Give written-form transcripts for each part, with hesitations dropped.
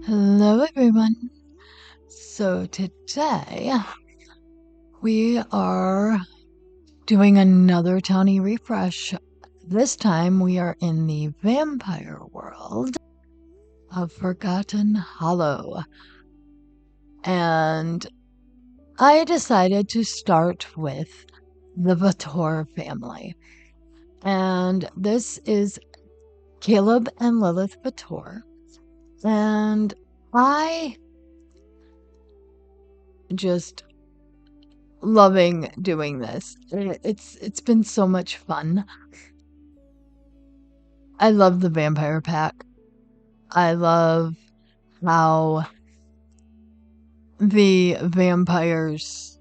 Hello, everyone. So today we are doing another Townie Refresh. This time we are in the vampire world of Forgotten Hallow. And I decided to start with the Vatore family. And this is Caleb and Lilith Vatore. And I just loving doing this. It's been so much fun. I love the vampire pack. I love how the vampires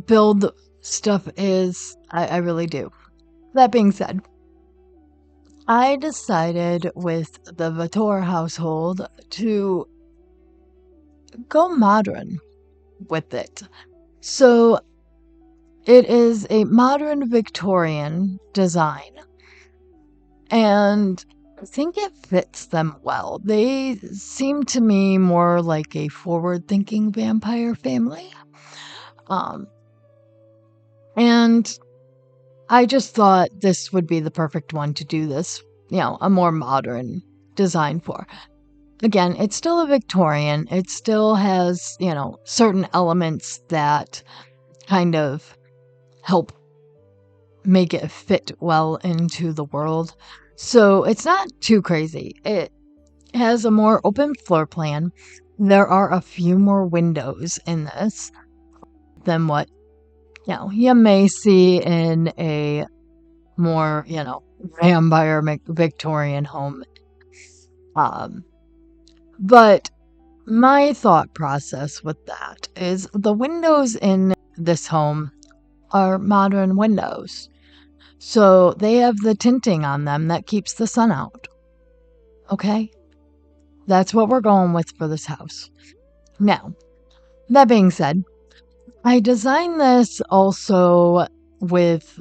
build stuff is. I really do. That being said, I decided with the Vatore household to go modern with it. So it is a modern Victorian design. And I think it fits them well. They seem to me more like a forward-thinking vampire family. Um, and I just thought this would be the perfect one to do this, a more modern design for. Again, it's still a Victorian. It still has, certain elements that kind of help make it fit well into the world. So it's not too crazy. It has a more open floor plan. There are a few more windows in this than what, you may see in a more, vampire Victorian home. But my thought process with that is the windows in this home are modern windows. So they have the tinting on them that keeps the sun out. Okay? That's what we're going with for this house. Now, that being said, I designed this also with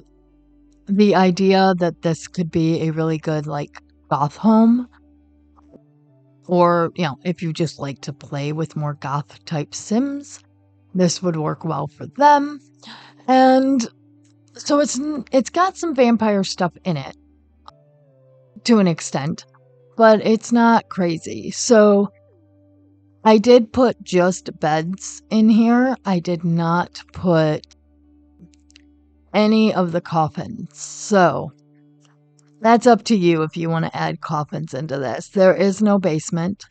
the idea that this could be a really good, goth home. Or, if you just like to play with more goth type Sims, this would work well for them. And so it's got some vampire stuff in it to an extent, but it's not crazy. So I did put just beds in here. I did not put any of the coffins. So that's up to you if you want to add coffins into this. There is no basement.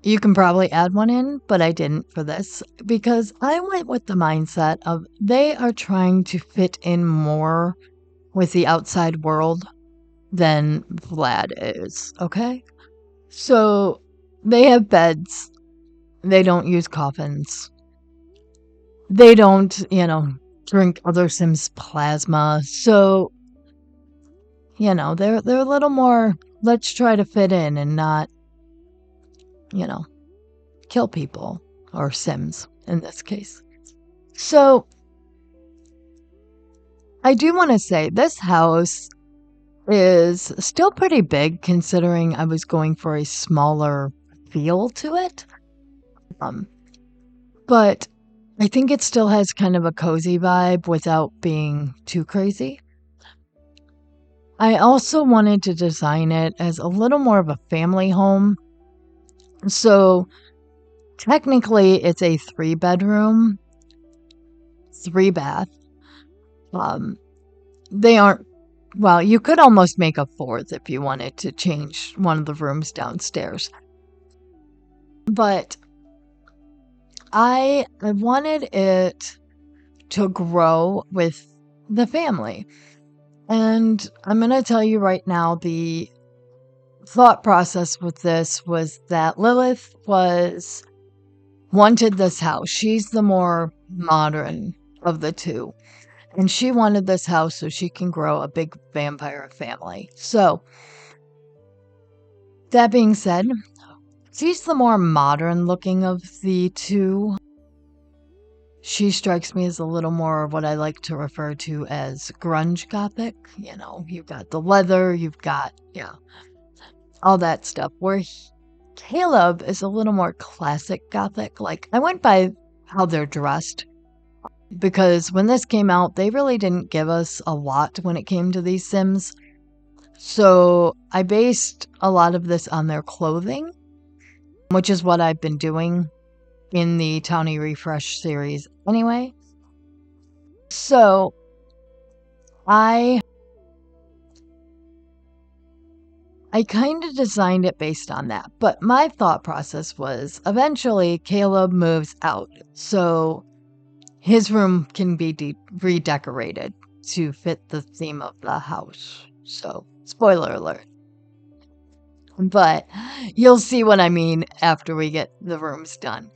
You can probably add one in, but I didn't for this because I went with the mindset of they are trying to fit in more with the outside world than Vlad is, okay? So they have beds. They don't use coffins. They don't, drink other Sims plasma. So, they're a little more, let's try to fit in and not, kill people or Sims in this case. So I do want to say this house is still pretty big considering I was going for a smaller feel to it. But I think it still has kind of a cozy vibe without being too crazy. I also wanted to design it as a little more of a family home. So technically it's a 3-bedroom, 3-bath. They aren't, well, you could almost make a 4th if you wanted to change one of the rooms downstairs. But I wanted it to grow with the family. And I'm going to tell you right now, the thought process with this was that Lilith wanted this house. She's the more modern of the two. And she wanted this house so she can grow a big vampire family. So, that being said, she's the more modern looking of the two. She strikes me as a little more what I like to refer to as grunge gothic. You've got the leather, you've got, all that stuff. Where Caleb is a little more classic Gothic. Like, I went by how they're dressed because when this came out, they really didn't give us a lot when it came to these Sims. So I based a lot of this on their clothing, which is what I've been doing in the Townie Refresh series anyway. So I kind of designed it based on that. But my thought process was eventually Caleb moves out. So his room can be redecorated to fit the theme of the house. So, spoiler alert. But you'll see what I mean after we get the rooms done.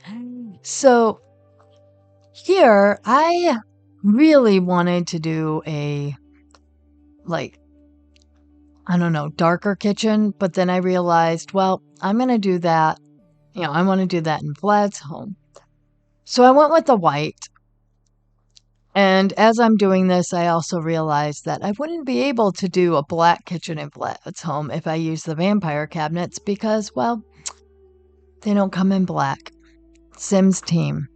So, here, I really wanted to do a, like, I don't know, darker kitchen, but then I realized, well, I'm going to do that. I want to do that in Vlad's home. So I went with the white. And as I'm doing this, I also realized that I wouldn't be able to do a black kitchen in Vlad's home if I use the vampire cabinets because, well, they don't come in black. Sims team,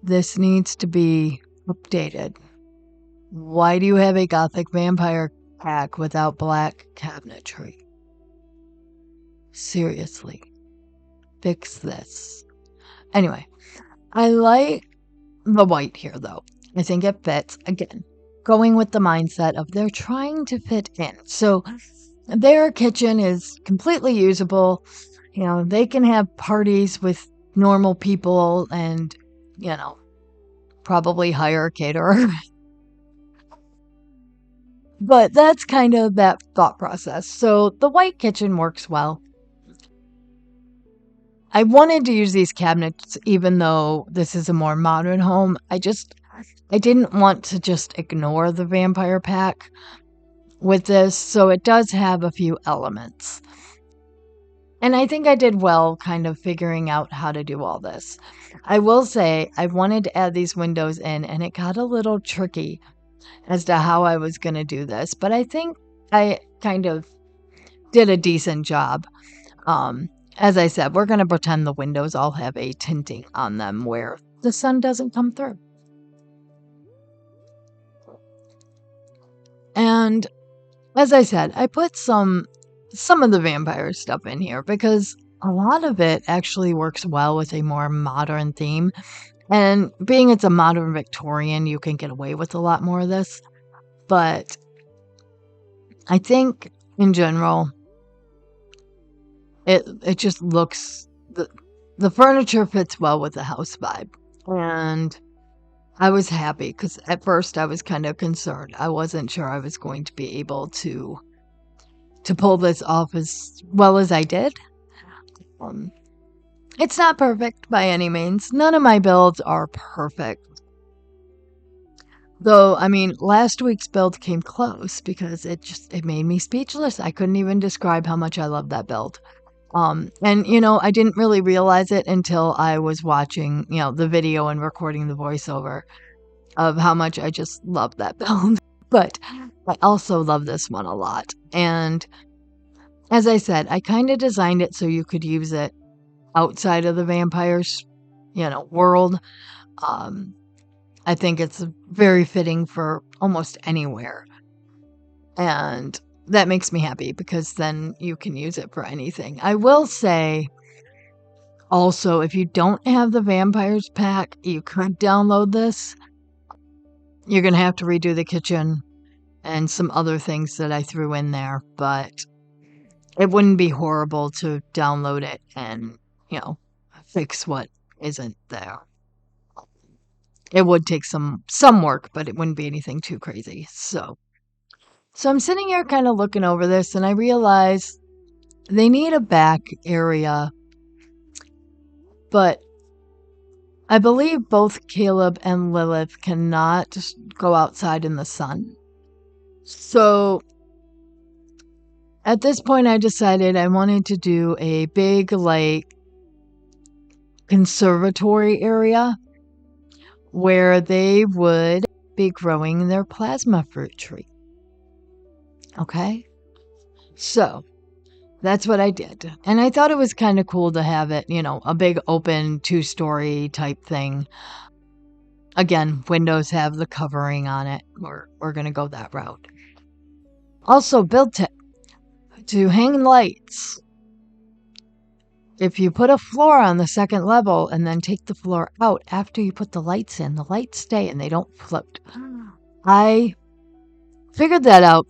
this needs to be updated. Why do you have a Gothic vampire pack without black cabinetry? Seriously, fix this. Anyway, I like the white here, though. I think it fits. Again, going with the mindset of they're trying to fit in. So their kitchen is completely usable. They can have parties with normal people and, probably hire a caterer. But that's kind of that thought process. So the white kitchen works well. I wanted to use these cabinets even though this is a more modern home. I didn't want to just ignore the vampire pack with this, so it does have a few elements. And I think I did well kind of figuring out how to do all this. I will say I wanted to add these windows in and it got a little tricky as to how I was going to do this, but I think I kind of did a decent job. As I said, we're going to pretend the windows all have a tinting on them where the sun doesn't come through. And as I said, I put some of the vampire stuff in here because a lot of it actually works well with a more modern theme. And being it's a modern Victorian, you can get away with a lot more of this. But I think in general, it just looks, the furniture fits well with the house vibe. And I was happy because at first I was kind of concerned. I wasn't sure I was going to be able to pull this off as well as I did. It's not perfect by any means. None of my builds are perfect. Though, I mean, last week's build came close because it made me speechless. I couldn't even describe how much I love that build. And, I didn't really realize it until I was watching, the video and recording the voiceover of how much I just love that build. But I also love this one a lot. And as I said, I kind of designed it so you could use it outside of the vampires, world. I think it's very fitting for almost anywhere. And that makes me happy because then you can use it for anything. I will say also, if you don't have the vampires pack, you could download this. You're going to have to redo the kitchen and some other things that I threw in there, but it wouldn't be horrible to download it and, fix what isn't there. It would take some work, but it wouldn't be anything too crazy. So I'm sitting here kind of looking over this and I realize they need a back area, but I believe both Caleb and Lilith cannot go outside in the sun. So at this point, I decided I wanted to do a big, conservatory area where they would be growing their plasma fruit tree. Okay? So that's what I did. And I thought it was kind of cool to have it, a big open 2-story type thing. Again, windows have the covering on it. We're going to go that route. Also, build tip to hang lights. If you put a floor on the second level and then take the floor out after you put the lights in, the lights stay and they don't float. I figured that out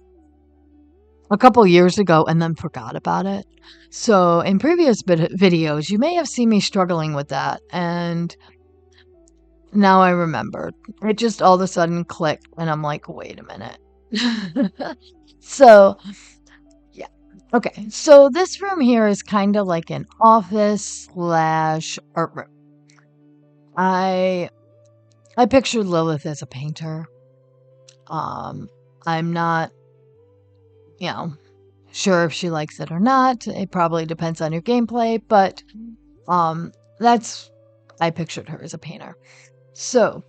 a couple years ago and then forgot about it. So in previous videos, you may have seen me struggling with that. And now I remembered. It just all of a sudden clicked and I'm like, wait a minute. So, yeah. Okay, so this room here is kind of like an office / art room. I pictured Lilith as a painter. I'm not, sure if she likes it or not. It probably depends on your gameplay, but I pictured her as a painter. So,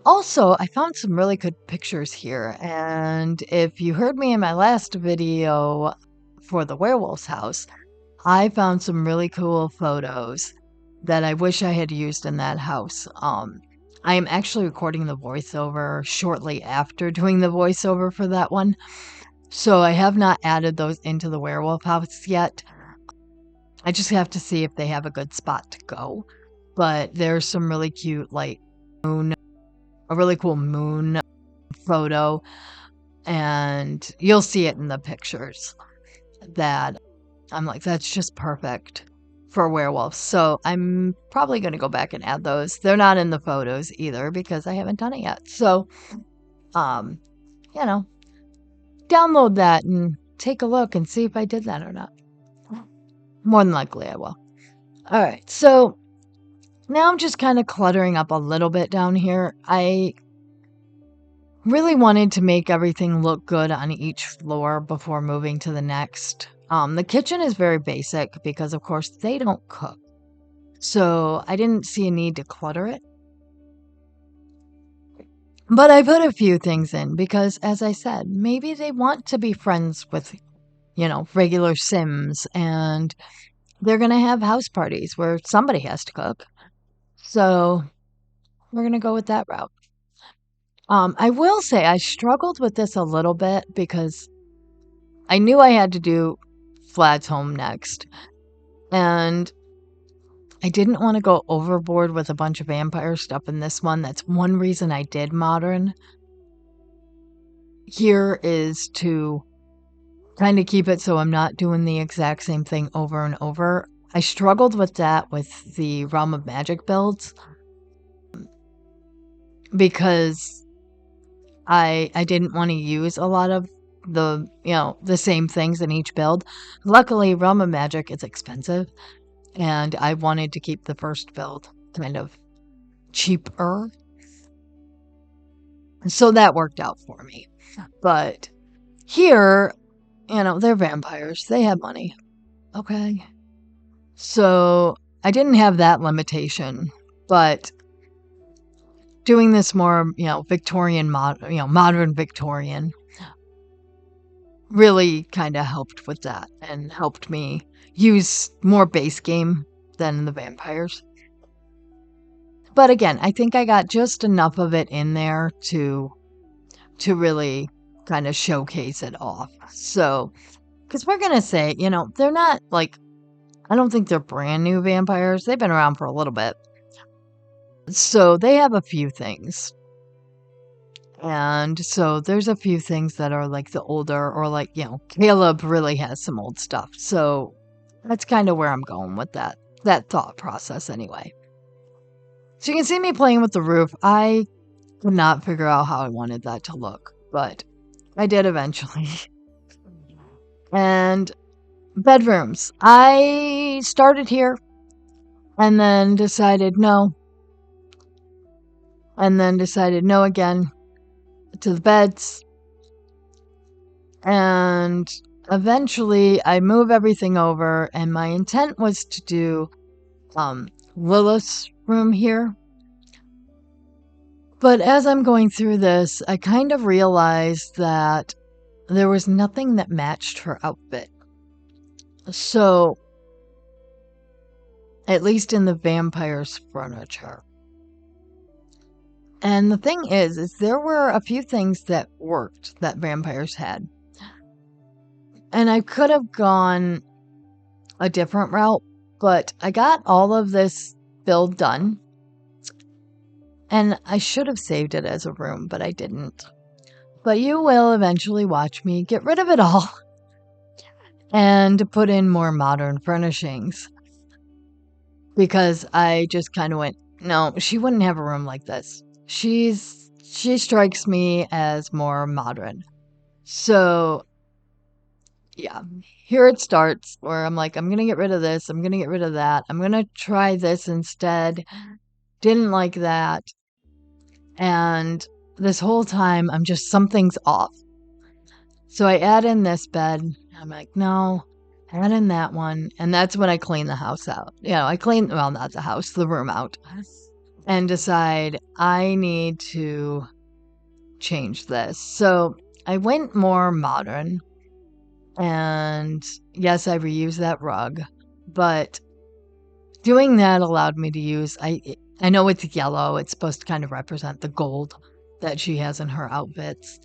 also, I found some really good pictures here, and if you heard me in my last video for the werewolf's house, I found some really cool photos that I wish I had used in that house. I am actually recording the voiceover shortly after doing the voiceover for that one, so I have not added those into the werewolf house yet. I just have to see if they have a good spot to go, but there's some really cute, a really cool moon photo, and you'll see it in the pictures that I'm like, that's just perfect for werewolves. So I'm probably going to go back and add those. They're not in the photos either because I haven't done it yet. So, download that and take a look and see if I did that or not. More than likely I will. All right. So now I'm just kind of cluttering up a little bit down here. I really wanted to make everything look good on each floor before moving to the next. The kitchen is very basic because, of course, they don't cook. So I didn't see a need to clutter it. But I put a few things in because, as I said, maybe they want to be friends with, regular Sims, and they're going to have house parties where somebody has to cook. So we're going to go with that route. I will say I struggled with this a little bit because I knew I had to do Vlad's home next. And I didn't want to go overboard with a bunch of vampire stuff in this one. That's one reason I did modern. Here is to kind of keep it so I'm not doing the exact same thing over and over. I struggled with that with the Realm of Magic builds because I didn't want to use a lot of the same things in each build. Luckily, Realm of Magic is expensive, and I wanted to keep the first build kind of cheaper. So that worked out for me. But here, they're vampires. They have money. Okay. So I didn't have that limitation, but doing this more, Victorian, modern Victorian really kind of helped with that and helped me use more base game than the vampires. But again, I think I got just enough of it in there to really kind of showcase it off. So, because we're going to say, they're not I don't think they're brand new vampires. They've been around for a little bit. So they have a few things. And so there's a few things that are like the older, or Caleb really has some old stuff. So that's kind of where I'm going with that thought process anyway. So you can see me playing with the roof. I could not figure out how I wanted that to look, but I did eventually. And bedrooms. I started here and then decided no. And then decided no again to the beds. And eventually I move everything over, and my intent was to do Lilith's room here. But as I'm going through this, I kind of realized that there was nothing that matched her outfit. So, at least in the vampire's furniture. And the thing is there were a few things that worked that vampires had. And I could have gone a different route, but I got all of this build done. And I should have saved it as a room, but I didn't. But you will eventually watch me get rid of it all and put in more modern furnishings. Because I just kind of went, no, she wouldn't have a room like this. She strikes me as more modern. So, yeah, here it starts where I'm like, I'm going to get rid of this. I'm going to get rid of that. I'm going to try this instead. Didn't like that. And this whole time, I'm just, something's off. So I add in this bed. I'm like, no, add in that one. And that's when I clean the house out. I clean, well, not the house, the room out. And decide I need to change this. So I went more modern. And yes, I reused that rug. But doing that allowed me to use, I know it's yellow. It's supposed to kind of represent the gold that she has in her outfits.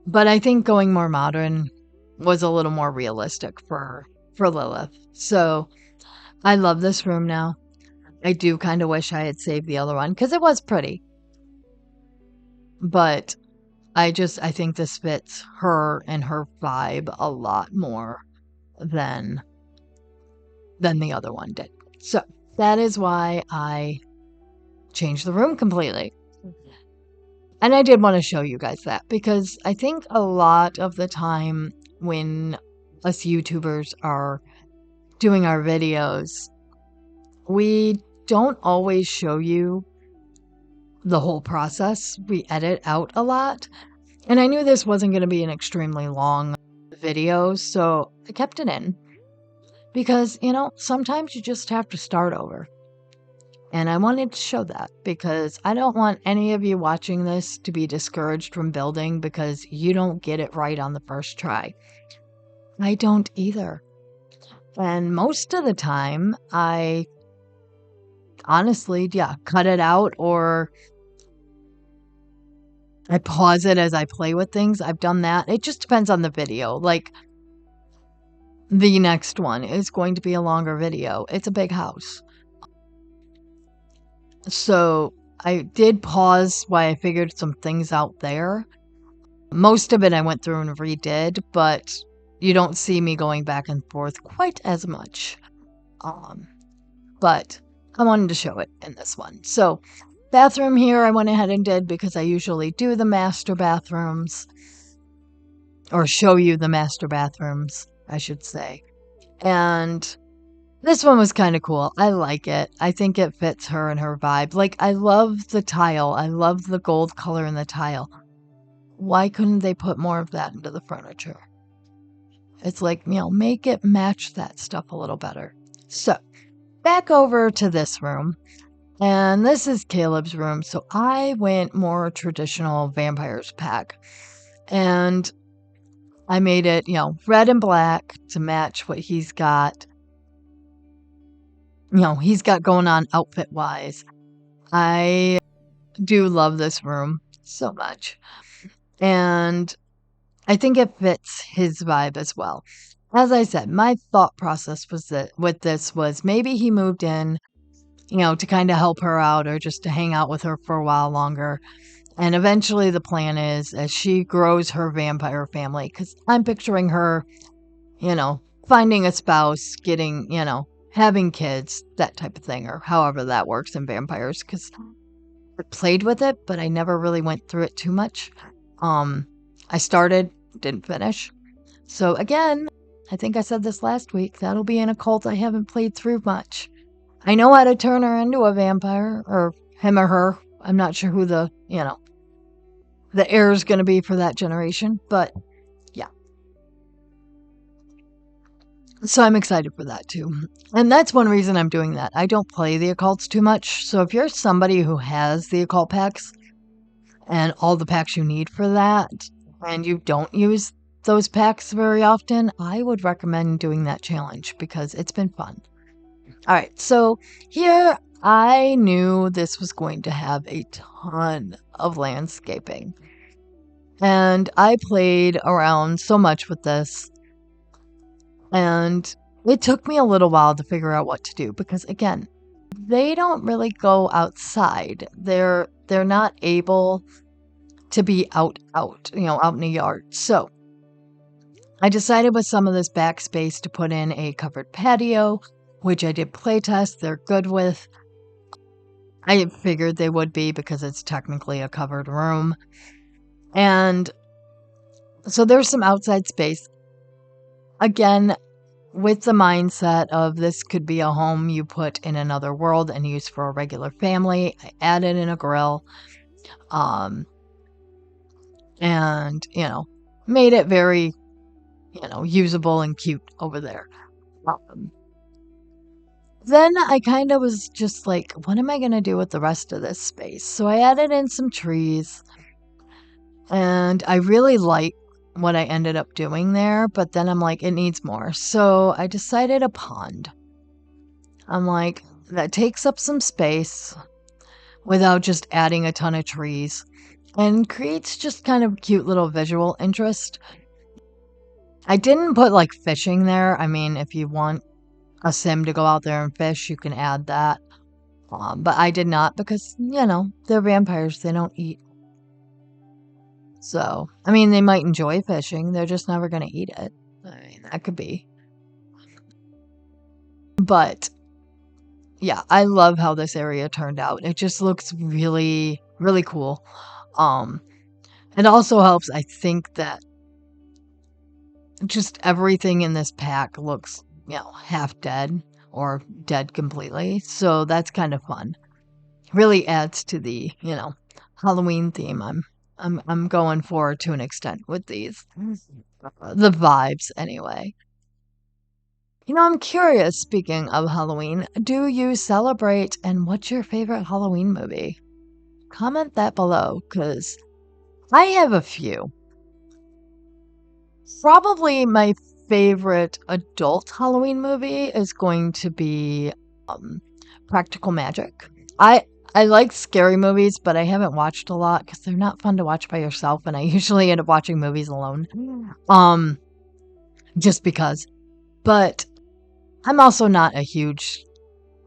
But I think going more modern was a little more realistic for Lilith. So I love this room now. I do kind of wish I had saved the other one because it was pretty. But I think this fits her and her vibe a lot more than the other one did. So that is why I changed the room completely. And I did want to show you guys that because I think a lot of the time when us YouTubers are doing our videos, we don't always show you the whole process. We edit out a lot. And I knew this wasn't going to be an extremely long video, so I kept it in. Because, sometimes you just have to start over. And I wanted to show that because I don't want any of you watching this to be discouraged from building because you don't get it right on the first try. I don't either. And most of the time, I honestly, cut it out or I pause it as I play with things. I've done that. It just depends on the video. Like, the next one is going to be a longer video. It's a big house. So I did pause while I figured some things out there. Most of it I went through and redid, but you don't see me going back and forth quite as much. But I wanted to show it in this one. So bathroom here I went ahead and did because I usually do the master bathrooms. Or show you the master bathrooms, I should say. And this one was kind of cool. I like it. I think it fits her and her vibe. Like, I love the tile. I love the gold color in the tile. Why couldn't they put more of that into the furniture? It's like, make it match that stuff a little better. So, back over to this room. And this is Caleb's room. So, I went more traditional vampires pack. And I made it, red and black to match what he's got. He's got going on outfit-wise. I do love this room so much. And I think it fits his vibe as well. As I said, my thought process was that with this was maybe he moved in, to kind of help her out or just to hang out with her for a while longer. And eventually the plan is as she grows her vampire family, because I'm picturing her, finding a spouse, getting, having kids, that type of thing, or however that works in vampires, because I played with it, but I never really went through it too much. I started, didn't finish. So again, I think I said this last week, that'll be an occult I haven't played through much. I know how to turn her into a vampire, or him or her. I'm not sure who the heir is going to be for that generation, but yeah. So I'm excited for that too. And that's one reason I'm doing that. I don't play the occults too much. So if you're somebody who has the occult packs and all the packs you need for that, and you don't use those packs very often, I would recommend doing that challenge because it's been fun. All right, so here I knew this was going to have a ton of landscaping. And I played around so much with this, and it took me a little while to figure out what to do because again, they don't really go outside. They're not able to be out, out in the yard. So I decided with some of this backspace to put in a covered patio, which I did playtest. They're good with. I figured they would be because it's technically a covered room. And so there's some outside space. Again, with the mindset of this could be a home you put in another world and use for a regular family. I added in a grill. And, made it very, usable and cute over there. Then I kind of was just like, what am I going to do with the rest of this space? So I added in some trees, and I really like what I ended up doing there, but then I'm like, it needs more. So I decided a pond. I'm like, that takes up some space without just adding a ton of trees and creates just kind of cute little visual interest. I didn't put like fishing there. I mean, if you want a sim to go out there and fish, you can add that. But I did not because, they're vampires. They don't eat. So, I mean, they might enjoy fishing. They're just never going to eat it. I mean, that could be. But yeah, I love how this area turned out. It just looks really, really cool. It also helps, I think, that just everything in this pack looks, half dead or dead completely. So that's kind of fun. Really adds to the, Halloween theme I'm going for to an extent with these. The vibes anyway. I'm curious, speaking of Halloween, do you celebrate and what's your favorite Halloween movie? Comment that below cuz I have a few. Probably my favorite adult Halloween movie is going to be Practical Magic. I like scary movies, but I haven't watched a lot because they're not fun to watch by yourself, and I usually end up watching movies alone. Just because. But I'm also not a huge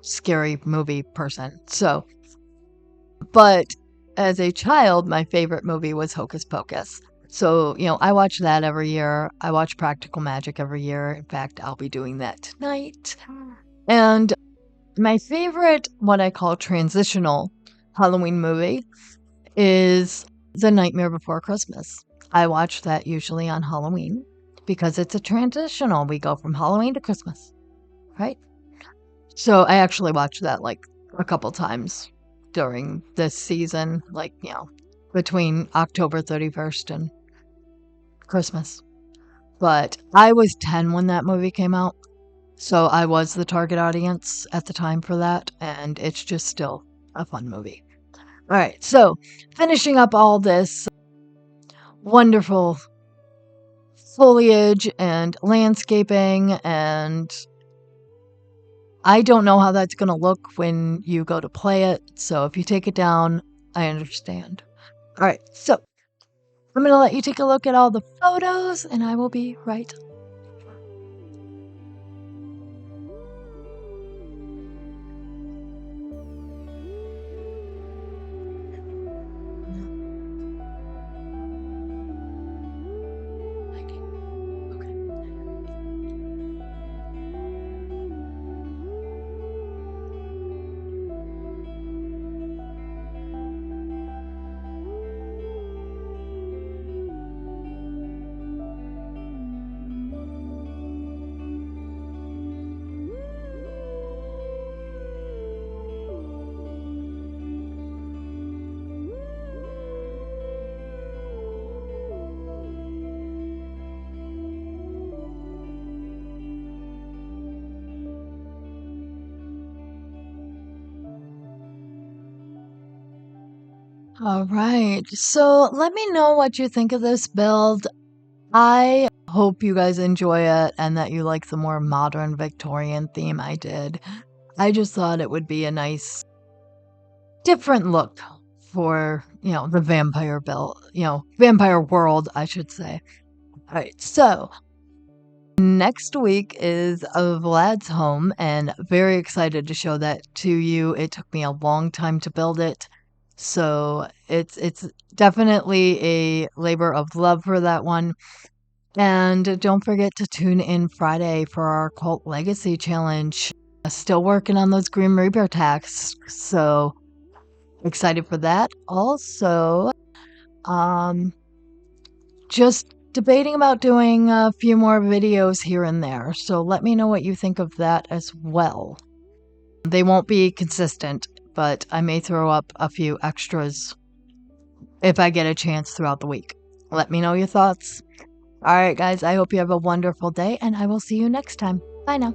scary movie person. So, but as a child, my favorite movie was Hocus Pocus. So, I watch that every year. I watch Practical Magic every year. In fact, I'll be doing that tonight. And my favorite, what I call transitional Halloween movie, is The Nightmare Before Christmas. I watch that usually on Halloween because it's a transitional. We go from Halloween to Christmas, right? So I actually watched that like a couple times during this season, like, between October 31st and Christmas. But I was 10 when that movie came out. So I was the target audience at the time for that, and it's just still a fun movie. All right, so finishing up all this wonderful foliage and landscaping, and I don't know how that's going to look when you go to play it, so if you take it down, I understand. All right, so I'm going to let you take a look at all the photos, and I will be right All right, so let me know what you think of this build. I hope you guys enjoy it and that you like the more modern Victorian theme I did. I just thought it would be a nice, different look for, the vampire world, I should say. All right, so next week is Vlad's home, and very excited to show that to you. It took me a long time to build it, so it's definitely a labor of love for that one. And don't forget to tune in Friday for our Cult Legacy Challenge. Still working on those Grim Reaper tasks, so excited for that. Also, just debating about doing a few more videos here and there, so let me know what you think of that as well. They won't be consistent, but I may throw up a few extras if I get a chance throughout the week. Let me know your thoughts. All right, guys, I hope you have a wonderful day, and I will see you next time. Bye now.